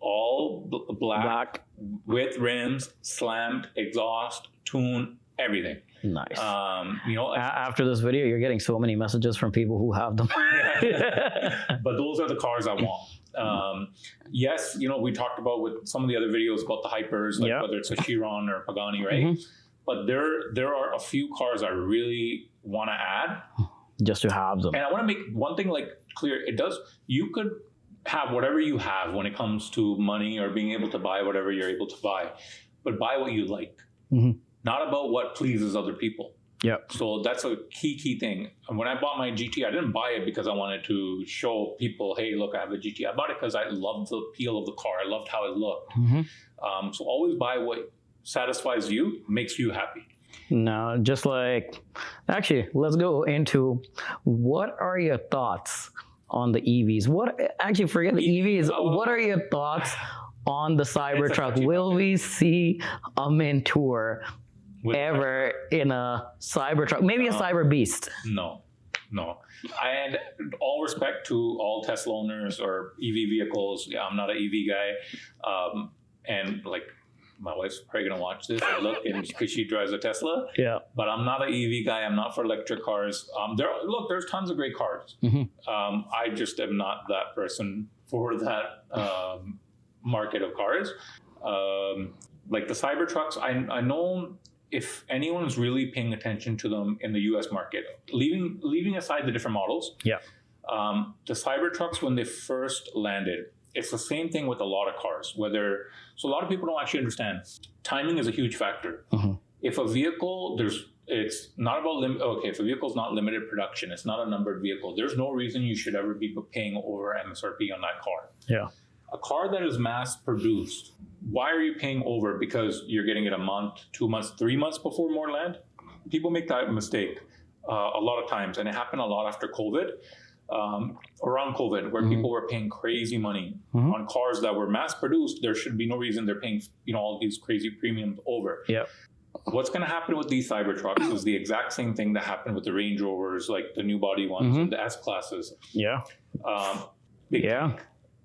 All black with rims, slammed, exhaust, tune, everything. Nice. After this video, you're getting so many messages from people who have them. But those are the cars I want. Yes, we talked about with some of the other videos about the hypers, whether it's a Chiron or Pagani, right? But there are a few cars I really want to add. Just to have them. And I want to make one thing clear. You could have whatever you have when it comes to money or being able to buy whatever you're able to buy, but buy what you like, not about what pleases other people. Yeah. So that's a key thing. And when I bought my GT, I didn't buy it because I wanted to show people, hey, look, I have a GT. I bought it because I loved the appeal of the car. I loved how it looked. So always buy what satisfies you, makes you happy. No, just actually, let's go into what are your thoughts on the EVs? Forget the EVs. What are your thoughts on the Cybertruck? Will we see a Amantoor ever in a Cybertruck? Maybe a Cyber Beast? No. And all respect to all Tesla owners or EV vehicles. Yeah, I'm not an EV guy. And my wife's probably going to watch this and look, and because she drives a Tesla. Yeah. But I'm not an EV guy. I'm not for electric cars. There's tons of great cars. I just am not that person for that market of cars. Like the Cybertrucks, I know if anyone's really paying attention to them in the US market, leaving aside the different models. Yeah. The Cybertrucks, when they first landed, it's the same thing with a lot of cars. So a lot of people don't actually understand. Timing is a huge factor. If a vehicle, it's not about if a vehicle's not limited production, it's not a numbered vehicle, there's no reason you should ever be paying over MSRP on that car. Yeah. A car that is mass produced, why are you paying over? Because you're getting it a month, 2 months, 3 months before more land? People make that mistake a lot of times, and it happened a lot after COVID. Around COVID, where people were paying crazy money on cars that were mass produced. There should be no reason they're paying, all these crazy premiums over. Yeah. What's going to happen with these Cybertrucks is the exact same thing that happened with the Range Rovers, like the new body ones and the S classes. Yeah.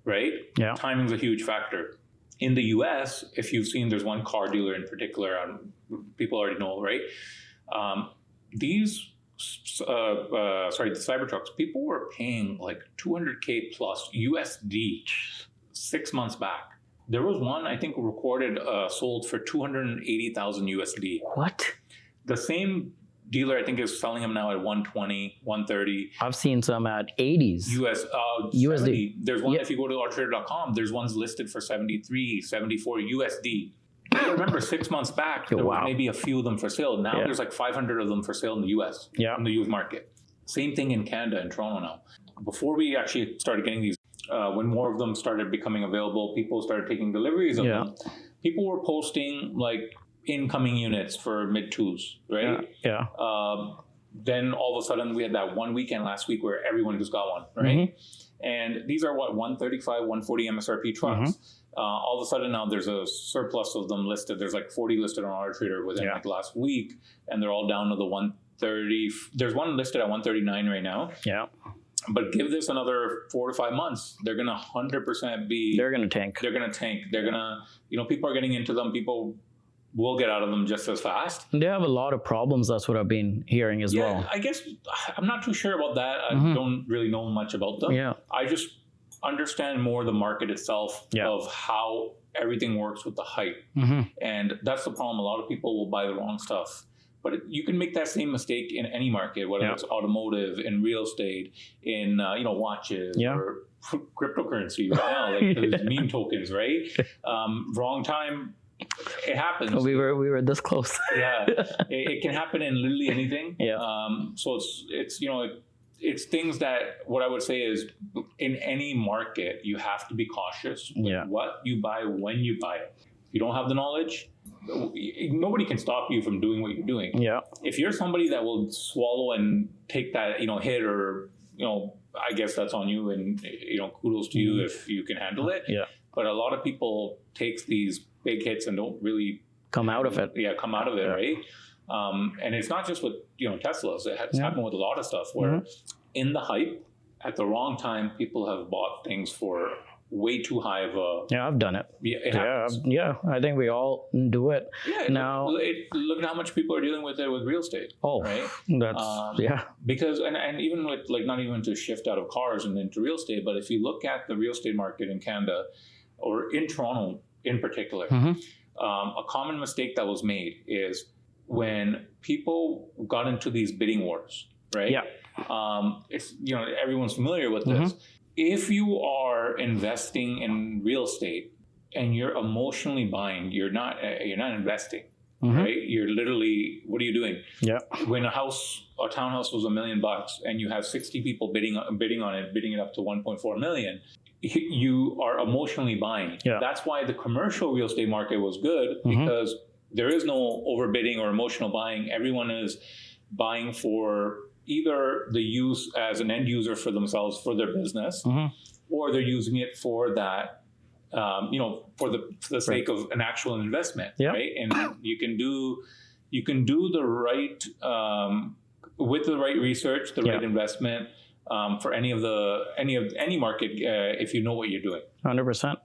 Right? Yeah. Timing's a huge factor. In the US, if you've seen, there's one car dealer in particular, people already know, right? These the Cybertrucks, people were paying like 200K plus USD 6 months back. There was one I think recorded sold for 280,000 USD. What? The same dealer I think is selling them now at 120, 130. I've seen some at 80s. USD. 70. There's one, if you go to autotrader.com, there's ones listed for 73, 74 USD. I remember 6 months back, there was maybe a few of them for sale. Now there's like 500 of them for sale in the US, in the used market. Same thing in Canada and Toronto now. Before we actually started getting these, when more of them started becoming available, people started taking deliveries of them. People were posting like incoming units for mid-twos, right? Then all of a sudden we had that one weekend last week where everyone just got one, right? And these are 135, 140 MSRP trucks. All of a sudden now there's a surplus of them listed. There's like 40 listed on AutoTrader within like last week, and they're all down to the 130. There's one listed at 139 right now. But give this another 4 to 5 months, they're gonna 100% be. They're gonna tank. They're gonna tank. They're gonna, people are getting into them. People will get out of them just as fast. They have a lot of problems. That's what I've been hearing as well. I guess I'm not too sure about that. I don't really know much about them. I just understand more the market itself of how everything works with the hype. And that's the problem. A lot of people will buy the wrong stuff. But you can make that same mistake in any market, whether it's automotive, in real estate, in watches, or cryptocurrency right now, like those meme tokens, right? Wrong time. It happens. We were this close. It can happen in literally anything. So it's things that what I would say is in any market you have to be cautious with what you buy when you buy it. If you don't have the knowledge, nobody can stop you from doing what you're doing. If you're somebody that will swallow and take that hit, or I guess that's on you, and kudos to you if you can handle it. But a lot of people take these big hits and don't really come out of it. Come out of it, right? And it's not just with Teslas. It's happened with a lot of stuff where in the hype, at the wrong time, people have bought things for way too high of a. I've done it. I think we all do it. Now, look at how much people are dealing with it with real estate. Right? That's Because and even with not even to shift out of cars and into real estate, but if you look at the real estate market in Canada or in Toronto in particular, a common mistake that was made is when people got into these bidding wars, right? It's everyone's familiar with this. If you are investing in real estate and you're emotionally buying, you're not investing, right? You're literally, what are you doing? When a townhouse was $1 million and you have 60 people bidding on it, bidding it up to 1.4 million, you are emotionally buying. That's why the commercial real estate market was good, because there is no overbidding or emotional buying. Everyone is buying for either the use as an end user for themselves, for their business, or they're using it for that, for the sake of an actual investment, right? And you can do the right, with the right research, the right investment, for any market, if you know what you're doing. 100%.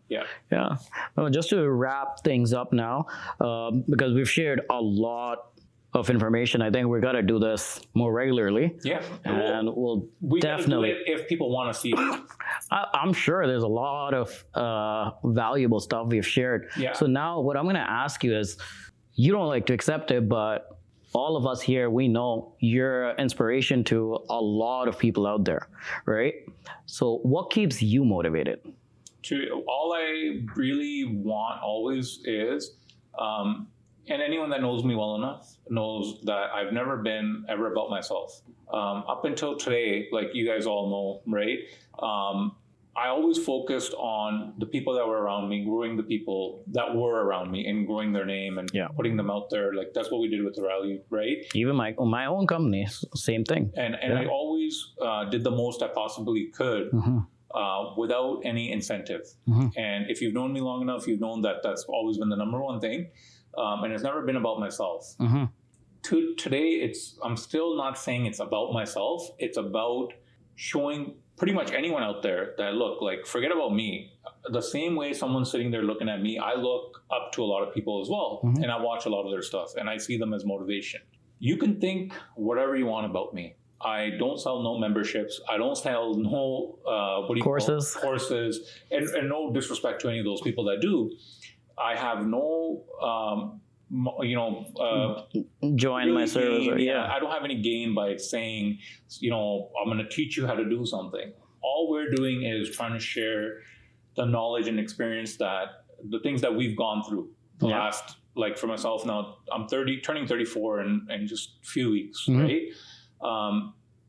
Well, just to wrap things up now, because we've shared a lot of information, I think we're gonna do this more regularly. And we definitely do it if people want to see it. I'm sure there's a lot of valuable stuff we've shared. So now what I'm gonna ask you is, you don't like to accept it, but all of us here, we know you're inspiration to a lot of people out there, right? So what keeps you motivated? All I really want always is, and anyone that knows me well enough knows that I've never been ever about myself. Up until today, like you guys all know, right? I always focused on the people that were around me, growing the people that were around me and growing their name and putting them out there. Like that's what we did with the rally, right? Even my own company, same thing. And I always did the most I possibly could without any incentive. And if you've known me long enough, you've known that that's always been the number one thing. And it's never been about myself. Today, I'm still not saying it's about myself. It's about showing pretty much anyone out there that, look, like, forget about me. The same way someone's sitting there looking at me, I look up to a lot of people as well. And I watch a lot of their stuff and I see them as motivation. You can think whatever you want about me. I don't sell no memberships. I don't sell no courses, and no disrespect to any of those people that do. I have no, join my service. I don't have any gain by saying, I'm going to teach you how to do something. All we're doing is trying to share the knowledge and experience the things that we've gone through the last, like for myself now, I'm turning 34 in just a few weeks, right?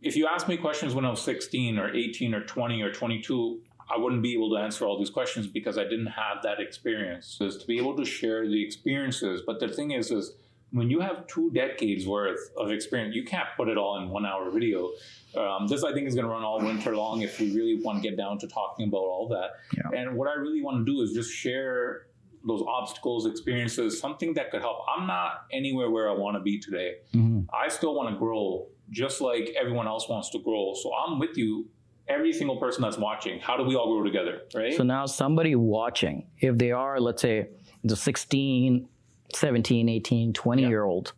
If you asked me questions when I was 16 or 18 or 20 or 22, I wouldn't be able to answer all these questions because I didn't have that experience. Is to be able to share the experiences. But the thing is when you have 2 decades worth of experience, you can't put it all in 1 hour video. This, I think, is going to run all winter long if we really want to get down to talking about all that. Yeah. And what I really want to do is just share those obstacles, experiences, something that could help. I'm not anywhere where I want to be today. I still want to grow just like everyone else wants to grow. So I'm with you, every single person that's watching. How do we all grow together, right? So now somebody watching, if they are, let's say, the 16, 17, 18, 20-year-old,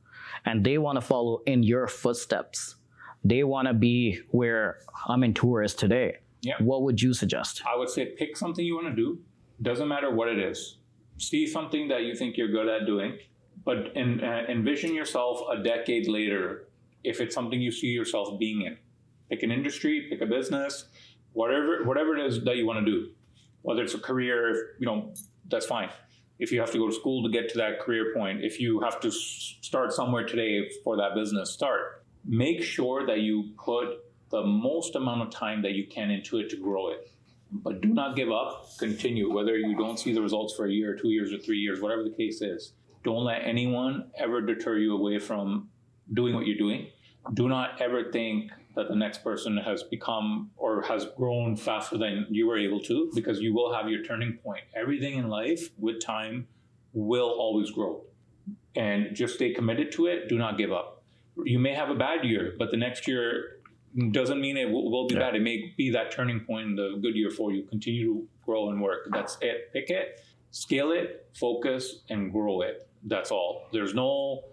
and they want to follow in your footsteps, they want to be where Amantoor is today, what would you suggest? I would say pick something you want to do. Doesn't matter what it is. See something that you think you're good at doing, but envision yourself a decade later if it's something you see yourself being in. Pick an industry, pick a business, whatever it is that you want to do. Whether it's a career, that's fine. If you have to go to school to get to that career point, if you have to start somewhere today for that business, start. Make sure that you put the most amount of time that you can into it to grow it. But do not give up. Continue. Whether you don't see the results for a year, 2 years, or 3 years, whatever the case is. Don't let anyone ever deter you away from doing what you're doing. Do not ever think that the next person has become or has grown faster than you were able to, because you will have your turning point. Everything in life with time will always grow. And just stay committed to it. Do not give up. You may have a bad year, but the next year doesn't mean it will be bad. It may be that turning point in the good year for you. Continue to grow and work. That's it. Pick it, scale it, focus, and grow it. That's all. There's no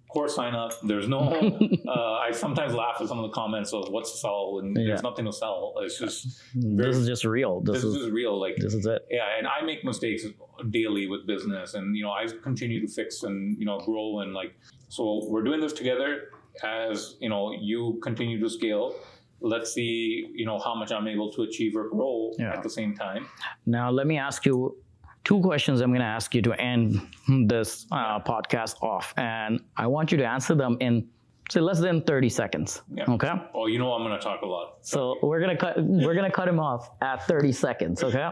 course sign up. There's no, I sometimes laugh at some of the comments of what's to sell, and there's nothing to sell. It's just, this is just real. This is just real. Like, this is it. Yeah. And I make mistakes daily with business, and, I continue to fix and, grow. And so we're doing this together. As you continue to scale, let's see, how much I'm able to achieve or grow at the same time. Now, let me ask you 2 questions I'm going to ask you to end this podcast off. And I want you to answer them in, say, less than 30 seconds. Yeah. Okay? Oh, I'm going to talk a lot. So we're going to cut him off at 30 seconds. Okay?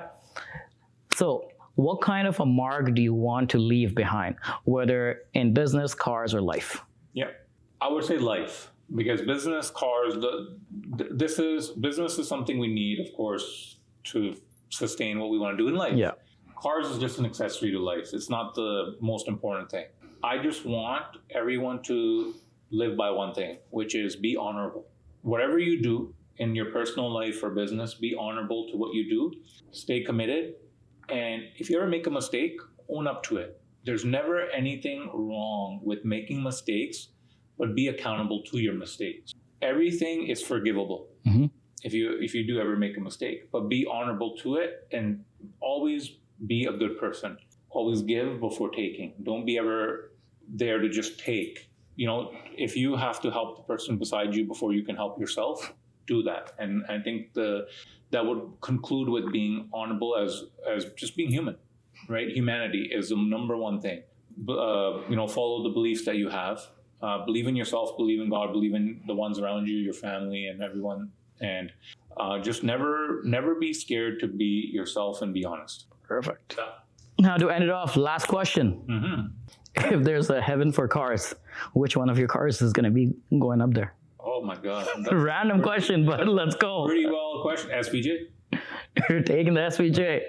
So what kind of a mark do you want to leave behind, whether in business, cars, or life? Yeah. I would say life, because business, cars, business is something we need, of course, to sustain what we want to do in life. Yeah. Cars is just an accessory to life. It's not the most important thing. I just want everyone to live by one thing, which is be honorable. Whatever you do in your personal life or business, be honorable to what you do. Stay committed. And if you ever make a mistake, own up to it. There's never anything wrong with making mistakes, but be accountable to your mistakes. Everything is forgivable if you do ever make a mistake, but be honorable to it, and always be a good person. Always give before taking. Don't be ever there to just take. If you have to help the person beside you before you can help yourself, do that. And I think that would conclude with being honorable as just being human, right? Humanity is the number one thing. Follow the beliefs that you have. Believe in yourself, believe in God, believe in the ones around you, your family, and everyone. And just never be scared to be yourself and be honest. Perfect. Now, to end it off, last question. If there's a heaven for cars, which one of your cars is going to be going up there? Oh, my God. Random question, but let's go. Pretty well question. SVJ? You're taking the SVJ.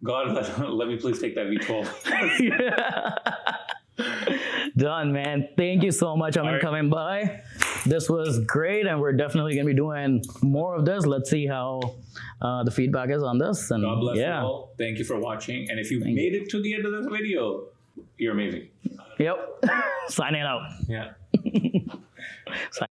God, let me please take that V12. Done, man. Thank you so much for coming by. This was great, and we're definitely going to be doing more of this. Let's see how the feedback is on this. And God bless you all. Thank you for watching. And if you made it to the end of this video, you're amazing. Yep. Signing out. Yeah.